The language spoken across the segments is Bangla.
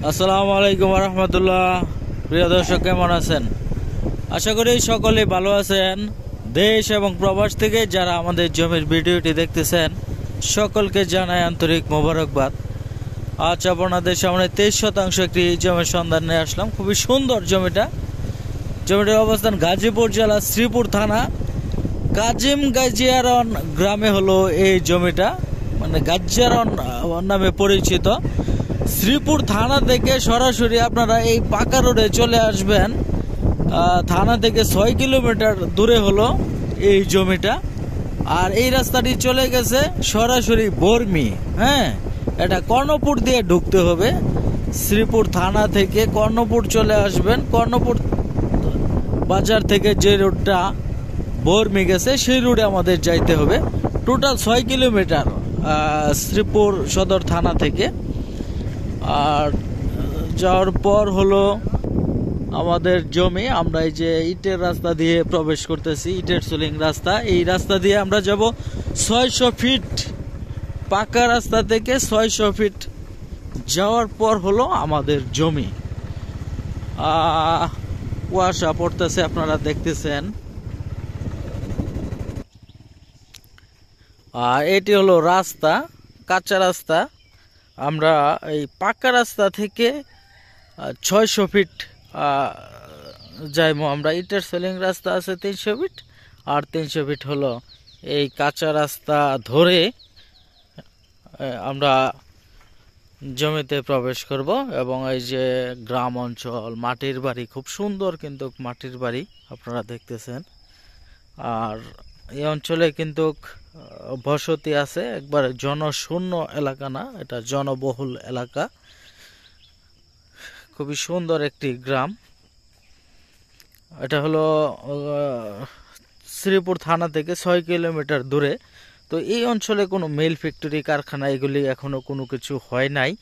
আসসালামু আলাইকুম রহমতুল্লাহ। প্রিয় দর্শক, কেমন আছেন? আশা করি সকলেই ভালো আছেন। দেশ এবং প্রবাস থেকে যারা আমাদের জমির ভিডিওটি দেখতেছেন সকলকে জানাই আন্তরিক মোবারকবাদ। আজ আপনাদের সামনে 23% একটি জমির সন্ধান নিয়ে আসলাম। খুবই সুন্দর জমিটার অবস্থান গাজীপুর জেলা শ্রীপুর থানা কাজিম গাজিয়ারন গ্রামে হলো এই জমিটা, মানে গাজিয়ারন নামে পরিচিত। শ্রীপুর থানা থেকে সরাসরি আপনারা এই পাকা রোডে চলে আসবেন। থানা থেকে 6 কিলোমিটার দূরে হলো এই জমিটা। আর এই রাস্তাটি চলে গেছে সরাসরি বর্মি। হ্যাঁ, এটা কর্ণপুর দিয়ে ঢুকতে হবে। শ্রীপুর থানা থেকে কর্ণপুর চলে আসবেন। কর্ণপুর বাজার থেকে যে রোডটা বর্মি গেছে সেই রোডে আমাদের যাইতে হবে। টোটাল 6 কিলোমিটার শ্রীপুর সদর থানা থেকে। আর যাওয়ার পর হলো আমাদের জমি। আমরা এই যে ইটের রাস্তা দিয়ে প্রবেশ করতেছি, ইটের সুলিং রাস্তা। এই রাস্তা দিয়ে আমরা যাব 600 ফিট, পাকা রাস্তা থেকে 600 ফিট যাওয়ার পর হলো আমাদের জমি। কুয়াশা পড়তেছে, আপনারা দেখতেছেন। আর এটি হলো রাস্তা, কাঁচা রাস্তা। আমরা এই পাকা রাস্তা থেকে 600 ফিট যাইমো। আমরা ইটের সেলিং রাস্তা আছে 300 ফিট, আর 300 ফিট হলো এই কাঁচা রাস্তা ধরে আমরা জমিতে প্রবেশ করব। এবং এই যে গ্রাম অঞ্চল, মাটির বাড়ি, খুব সুন্দর কিন্তু মাটির বাড়ি আপনারা দেখতেছেন। আর এই অঞ্চলে কিন্তু বসতি আছে, একবার জনশূন্য এলাকা না, এটা জনবহুল এলাকা। খুবই সুন্দর একটি গ্রাম। এটা হলো শ্রীপুর থানা থেকে 6 কিলোমিটার দূরে। তো এই অঞ্চলে কোনো মেল ফ্যাক্টরি, কারখানা এগুলি এখনো কোনো কিছু হয় নাই।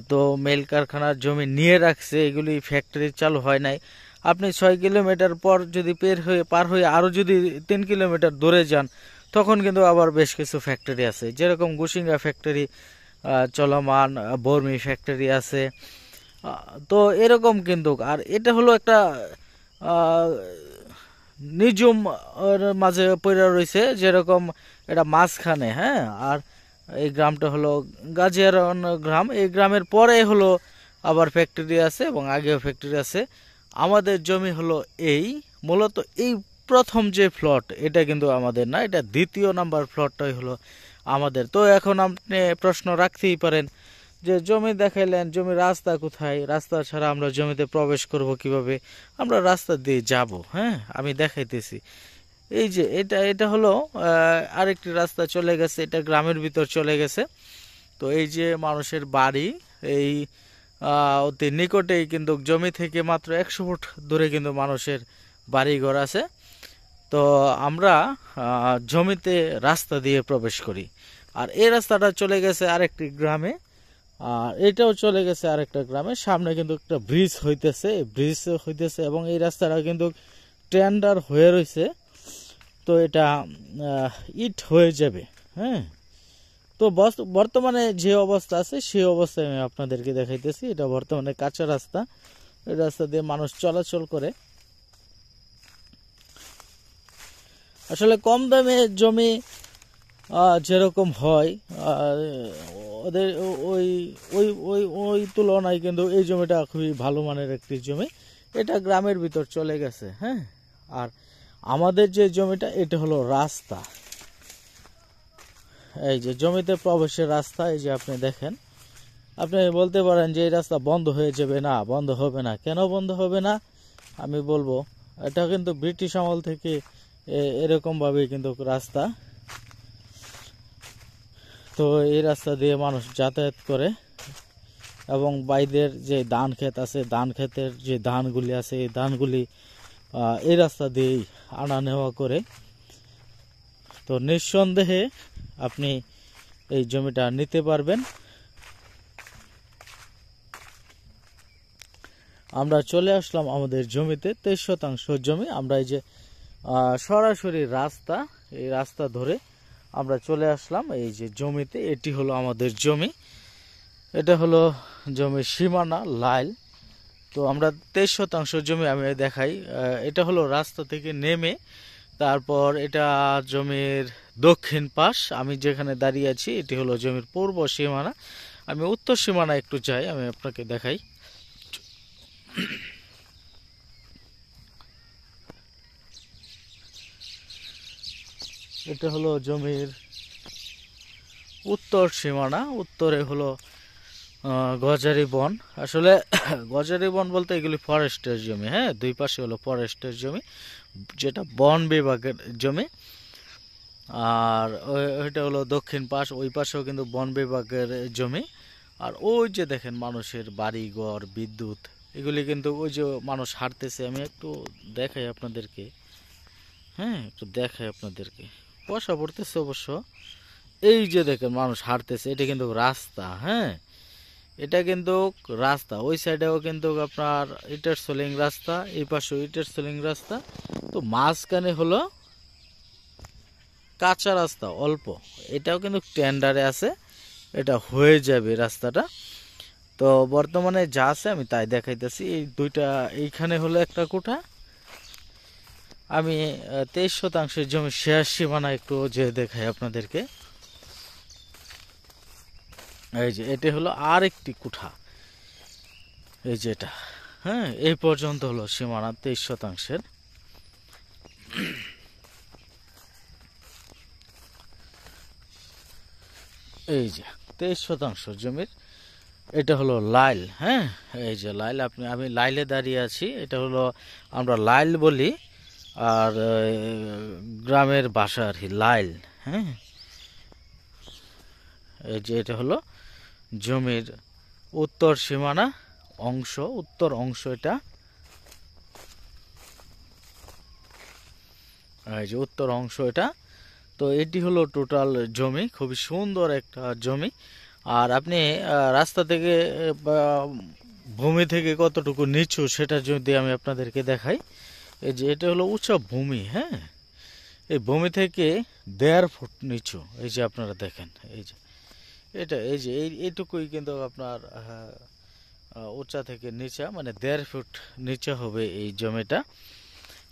তো মেল কারখানার জমি নিয়ে রাখছে, এগুলি ফ্যাক্টরি চালু হয় নাই। আপনি 6 কিলোমিটার পর যদি পার হয়ে আরও যদি 3 কিলোমিটার দূরে যান, তখন কিন্তু আবার বেশ কিছু ফ্যাক্টরি আছে, যেরকম গুসিঙ্গা ফ্যাক্টরি চলমান, বর্মি ফ্যাক্টরি আছে। তো এরকম কিন্তু। আর এটা হলো একটা নিজুম মাঝে পড়ে রয়েছে, যেরকম এটা মাঝখানে। হ্যাঁ, আর এই গ্রামটা হলো গাজিয়ারন গ্রাম। এই গ্রামের পরে হলো আবার ফ্যাক্টরি আছে এবং আগেও ফ্যাক্টরি আছে। আমাদের জমি হলো এই, মূলত এই প্রথম যে প্লট, এটা কিন্তু আমাদের না, এটা দ্বিতীয় নাম্বার প্লটটাই হলো আমাদের। তো এখন আপনি প্রশ্ন রাখতেই পারেন যে জমি দেখাইলেন, জমির রাস্তা কোথায়? রাস্তা ছাড়া আমরা জমিতে প্রবেশ করব কিভাবে? আমরা রাস্তা দিয়ে যাব। হ্যাঁ, আমি দেখাইতেছি। এই যে এটা হলো আরেকটি রাস্তা চলে গেছে, এটা গ্রামের ভিতর চলে গেছে। তো এই যে মানুষের বাড়ি, এই অতি নিকটেই কিন্তু জমি থেকে মাত্র 100 ফুট দূরে কিন্তু মানুষের বাড়িঘর আছে। তো আমরা জমিতে রাস্তা দিয়ে প্রবেশ করি। আর এই রাস্তাটা চলে গেছে আরেকটি গ্রামে, আর এটাও চলে গেছে আরেকটা গ্রামে। সামনে কিন্তু একটা ব্রিজ হইতেছে এবং এই রাস্তাটা কিন্তু টেন্ডার হয়ে রয়েছে। তো এটা ইট হয়ে যাবে। হ্যাঁ, তো বর্তমানে যে অবস্থা আছে সেই অবস্থায় আমি আপনাদেরকে দেখাইতেছি। এটা বর্তমানে কাঁচা রাস্তা, এই রাস্তা দিয়ে মানুষ চলাচল করে। আসলে কম দামে জমি যেরকম হয় ওদের ওই ওই ওই ওই তুলনায় কিন্তু এই জমিটা খুবই ভালো মানের একটি জমি। এটা গ্রামের ভিতর চলে গেছে। হ্যাঁ, আর আমাদের যে জমিটা, এটা হলো রাস্তা। এই যে জমিতে প্রবেশের রাস্তা, এই যে আপনি দেখেন। আপনি বলতে পারেন যে এই রাস্তা বন্ধ হয়ে যাবে। না, বন্ধ হবে না। কেন বন্ধ হবে না আমি বলবো। এটা কিন্তু ব্রিটিশ আমল থেকে এরকম ভাবে কিন্তু রাস্তা। তো এই রাস্তা দিয়ে মানুষ যাতায়াত করে এবং বাইদের যে ধান ক্ষেত আছে, ধান ক্ষেতের যে ধানগুলি আছে, এই ধানগুলি এই রাস্তা দিয়েই আনা নেওয়া করে। তো নিঃসন্দেহে আপনি এই জমিটা নিতে পারবেন। আমরা চলে আসলাম আমাদের জমিতে, 23% জমি। আমরা এই যে সরাসরি রাস্তা, এই রাস্তা ধরে আমরা চলে আসলাম এই যে জমিতে। এটি হলো আমাদের জমি। এটা হলো জমির সীমানা লাইল। তো আমরা 23 শতাংশ জমি আমি দেখাই। এটা হলো রাস্তা থেকে নেমে, তারপর এটা জমির দক্ষিণ পাশ। আমি যেখানে দাঁড়িয়ে আছি এটি হলো জমির পূর্ব সীমানা। আমি উত্তর সীমানা একটু যাই, আমি আপনাকে দেখাই। এটা হলো জমির উত্তর সীমানা। উত্তরে হলো গজারি বন। আসলে গজারি বন বলতে এগুলি ফরেস্টের জমি। হ্যাঁ, দুই পাশে হলো ফরেস্টের জমি, যেটা বন বিভাগের জমি। আর ওইটা হলো দক্ষিণ পাশ, ওই পাশেও কিন্তু বন বিভাগের জমি। আর ওই যে দেখেন মানুষের বাড়ি ঘর, বিদ্যুৎ, এগুলি কিন্তু ওই যে মানুষ হাঁটতেছে। আমি একটু দেখাই আপনাদেরকে। হ্যাঁ, একটু দেখাই আপনাদেরকে। কুয়াশা পড়তেছে অবশ্য। এই যে দেখেন মানুষ হাঁটতেছে, এটা কিন্তু রাস্তা। হ্যাঁ, এটা কিন্তু রাস্তা। ওই সাইডেও কিন্তু আপনার ইটের সোলিং রাস্তা, এই পাশেও ইটের সোলিং রাস্তা। তো মাঝখানে হলো কাঁচা রাস্তা অল্প, এটাও কিন্তু টেন্ডারে আছে, এটা হয়ে যাবে রাস্তাটা। তো বর্তমানে যা আছে আমি তাই দেখাইতেছি। এই দুইটা, এইখানে হলো একটা কোঠা। আমি 23 শতাংশের জমি শেষ সীমানা একটু যে দেখাই আপনাদেরকে। এই যে এটা হলো আর একটি কোঠা, এই যে এটা। হ্যাঁ, এই পর্যন্ত হলো সীমানা 23 শতাংশের। এই যে 23 শতাংশ জমির এটা হলো লাইল। হ্যাঁ, এই যে লাইল। আমি লাইলে দাঁড়িয়ে আছি। এটা হলো আমরা লাইল বলি, আর গ্রামের ভাষা আর কি লাইল। হ্যাঁ, এই যে এটা হলো জমির উত্তর সীমানা অংশ, উত্তর অংশ এটা। এই যে উত্তর অংশ এটা। তো এটি হলো টোটাল জমি, খুবই সুন্দর একটা জমি। আর আপনি রাস্তা থেকে বা ভূমি থেকে কতটুকু নিচু সেটা যদি আমি আপনাদেরকে দেখাই। এই যে এটা হলো উঁচা ভূমি। হ্যাঁ, এই ভূমি থেকে 1.5 ফুট নিচু। এই যে আপনারা দেখেন, এই যে এটা, এই যে এইটুকুই কিন্তু আপনার উঁচা থেকে নিচা, মানে 1.5 ফুট নিচে হবে এই জমিটা।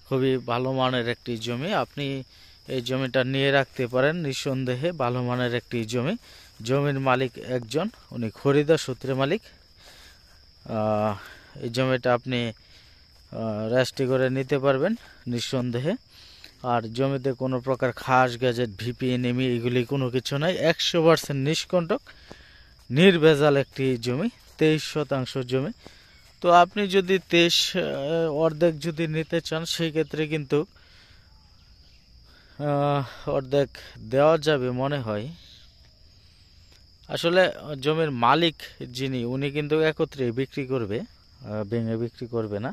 খুবই ভালো মানের একটি জমি। আপনি এই জমিটা নিয়ে রাখতে পারেন নিঃসন্দেহে। ভালো মানের একটি জমি। জমির মালিক একজন, উনি খরিদার সূত্রে মালিক। এই জমিটা আপনি রেজিস্ট্রি করে নিতে পারবেন নিঃসন্দেহে। আর জমিতে কোনো প্রকার খাস গ্যাজেট, ভিপিএনএমি এগুলি কোনো কিছু নাই। 100% নিষ্কণ্টক নির্ভেজাল একটি জমি, 23 শতাংশ জমি। তো আপনি যদি 23 অর্ধেক যদি নিতে চান, সেই ক্ষেত্রে কিন্তু অর্ধেক দেওয়া যাবে মনে হয়। আসলে জমির মালিক যিনি, উনি কিন্তু একত্রে বিক্রি করবে, ভেঙে বিক্রি করবে না।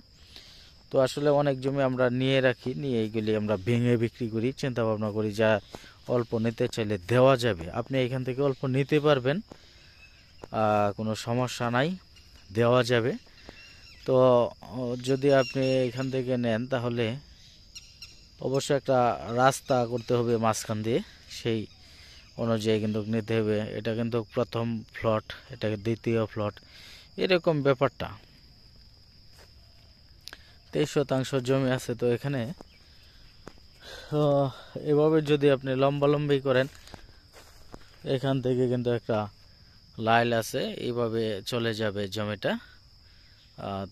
তো আসলে অনেক জমি আমরা নিয়ে রাখি, নিয়ে এইগুলি আমরা ভেঙে বিক্রি করি, চিন্তা ভাবনা করি যা অল্প নিতে চাইলে দেওয়া যাবে। আপনি এখান থেকে অল্প নিতে পারবেন, কোনো সমস্যা নাই, দেওয়া যাবে। তো যদি আপনি এখান থেকে নেন তাহলে অবশ্যই একটা রাস্তা করতে হবে মাঝখান দিয়ে, সেই অনুযায়ী কিন্তু নিতে হবে। এটা কিন্তু প্রথম প্লট, এটা দ্বিতীয় প্লট, এরকম ব্যাপারটা। 23 শতাংশ জমি আছে। তো এখানে এভাবে যদি আপনি লম্বালম্বি করেন, এখান থেকে কিন্তু একটা লাইল আছে, এইভাবে চলে যাবে জমিটা।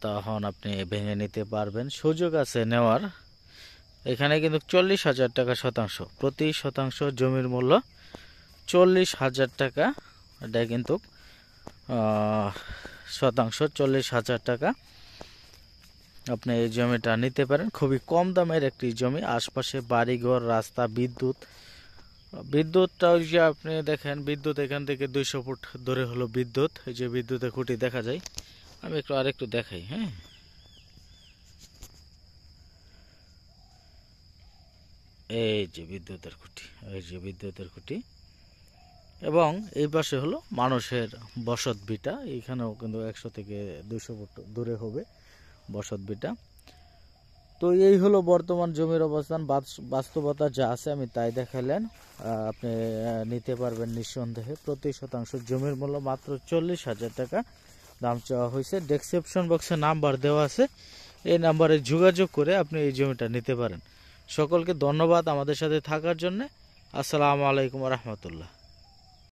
তখন আপনি ভেঙে নিতে পারবেন, সুযোগ আছে নেওয়ার। এখানে কিন্তু 40,000 টাকা শতাংশ, প্রতি শতাংশ জমির মূল্য 40,000 টাকা। এটা কিন্তু শতাংশ 40,000 টাকা। আপনি এই জমিটা নিতে পারেন, খুবই কম দামের একটি জমি। আশপাশে বাড়িঘর, রাস্তা, বিদ্যুৎটা ওই যে আপনি দেখেন, বিদ্যুৎ এখান থেকে 200 ফুট দূরে হলো বিদ্যুৎ। এই যে বিদ্যুতের খুঁটি দেখা যায়। আমি আরেকটু দেখাই। হ্যাঁ, এই যে বিদ্যুতের খুঁটি, এই যে বিদ্যুতের খুঁটি। এবং এই পাশে হলো মানুষের বসত ভিটা। এইখানেও কিন্তু 100 থেকে 200 ফুট দূরে হবে বসত ভিটা। তো এই হলো বর্তমান জমির অবস্থান, বাস্তবতা যা আছে আমি তাই দেখাইলেন। আপনি নিতে পারবেন নিঃসন্দেহে। প্রতি শতাংশ জমির মূল্য মাত্র 40,000 টাকা। দাম চাওয়া হয়েছে। ডেসক্রিপশন বক্সে নাম্বার দেওয়া আছে, এই নাম্বারে যোগাযোগ করে আপনি এই জমিটা নিতে পারেন। সকলকে ধন্যবাদ আমাদের সাথে থাকার জন্য। আসসালামু আলাইকুম রহমতুল্লাহ।